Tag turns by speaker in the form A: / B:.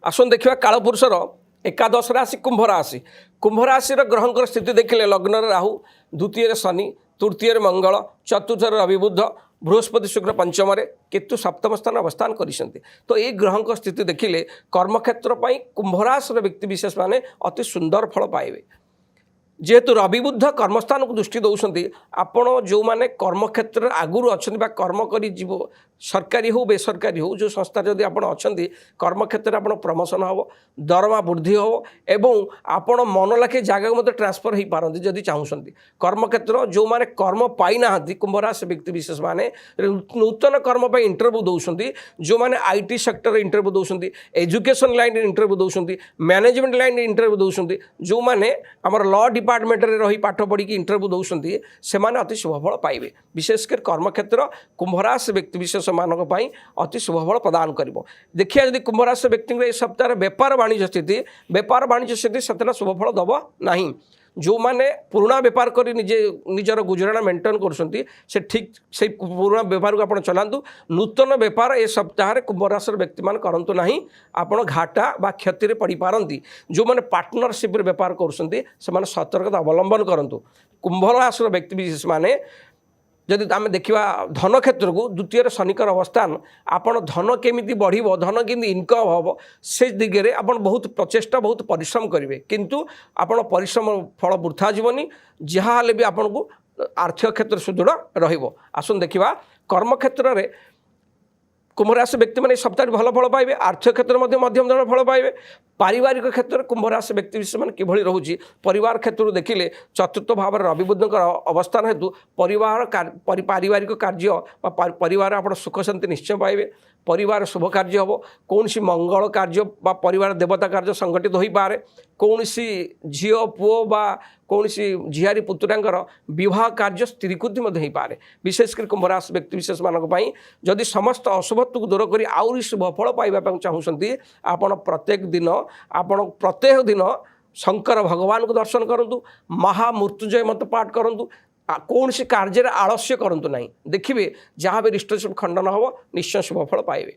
A: आसन देखा कालपुरुषर एकादश राशि कुंभ राशि। कुंभ राशि ग्रहंकर स्थिति देखिले लग्न राहु, द्वितीय शनि, तृतीय मंगल, चतुर्थ रवि बुध, बृहस्पति शुक्र पंचम केतु सप्तम स्थान अवस्थान करिसेंती। तो ये ग्रहंकर स्थिति देखिले कर्मक्षेत्र कुंभ राशि व्यक्ति विशेष माने अति सुंदर फल पाइबे। जेहेतु रवि बुध कर्मस्थान को दृष्टि दौरान आपण जो मैंने कर्मक्षेत्र आगुरी अच्छा कर्म कर सरकारी हो बेसरकारी हो जो संस्था जदि आप कर्मक्षेत्र आप प्रमोशन हम दरमा वृद्धि हम एवं आपण मन लाखे जगह को ट्रांसफर हो पारती जदि चाहूँगी। कर्मक्षेत्र जो मैंने कर्म पाई ना कुंभ राशि व्यक्ति विशेष माने नूतन कर्म पर इंटरव्यू दौरान जो मैंने आईटी सेक्टर इंटरव्यू दौरान एजुकेशन लाइन इंटरव्यू दौरान मैनेजमेंट लाइन इंटरव्यू दौरान जो मैंने आमर लॉ डिपार्टमेंट रे रही पाठ पढ़ी इंटरव्यू दौरान से अति शुभफल पाइबे। विशेषकर कर्मक्षेत्र कुंभ राशि व्यक्ति विशेष मानक अति शुभफल प्रदान करिवो। देखिए जदि कुंभ राशि व्यक्ति सप्ताह व्यापार वाणिज्य स्थिति सतटा शुभफल दब नहीं। जो माने पुराना व्यापार कर निजर गुजराण मेंटेन कर ठीक से पुराना व्यापार को आप चलातु। नूतन व्यापार ए सप्ताह कुंभ राशि व्यक्ति मान करंतु नहीं, आपण घाटा बा क्षति रे पड़ी पारंती। जो माने पार्टनरशिप व्यापार कर सतर्कता अवलंबन करंतु। कुंभ राशि व्यक्ति विशेष माने जदि आम देखा धन क्षेत्र को द्वितीय शनिकर अवस्थान आपण धन केमिति बढ़िबो, धन केमिति इनकम हम से दिगरे आपण बहुत प्रचेष्टा बहुत परिश्रम करेंगे, किंतु आपण परिश्रम फल वृथा जीवनी जहाँ भी आपण को आर्थिक क्षेत्र सुदृढ़ रहिबो। आसन देखा कर्म क्षेत्र में कुंभ राशि व्यक्ति मैंने सप्ताह भल फल पाइबे, आर्थिक क्षेत्र में मध्यम धरण फल पाइबे। पारिवारिक क्षेत्र में कुंभ राशि व्यक्ति विशेष मैंने किभली रोचे परिवार क्षेत्र देखिले चतुर्थ भाव रवि बुधकर अवस्थान हेतु पारिवारिक कार्य परिवार आप सुख शांति निश्चय पाइबे। परिवार शुभ कार्य हम कौन सी मंगल कार्य बा परिवार देवता कार्य संगठित हो पारे। कौन सी झील पुओ बा कौन सी झियारी पुतुरांकर विवाह कार्य स्थिरीकृति हो पारे। विशेषकर कुंभ राशि व्यक्ति विशेष मानी जदि समस्त अशुभत्व को दूर कर आउरी शुभ फल पाइबा चाहूँगी आपण प्रत्येक दिन आपण प्रत्येक दिन शंकर भगवान को दर्शन करूँ, महामृत्युंजय मत पाठ करूँ, कौन सी कार्य आलस्य करूँ ना। देखिए जहाँ भी रिस्ट्रिक्शन खंडन हम निश्चय शुभ फल पाइबे।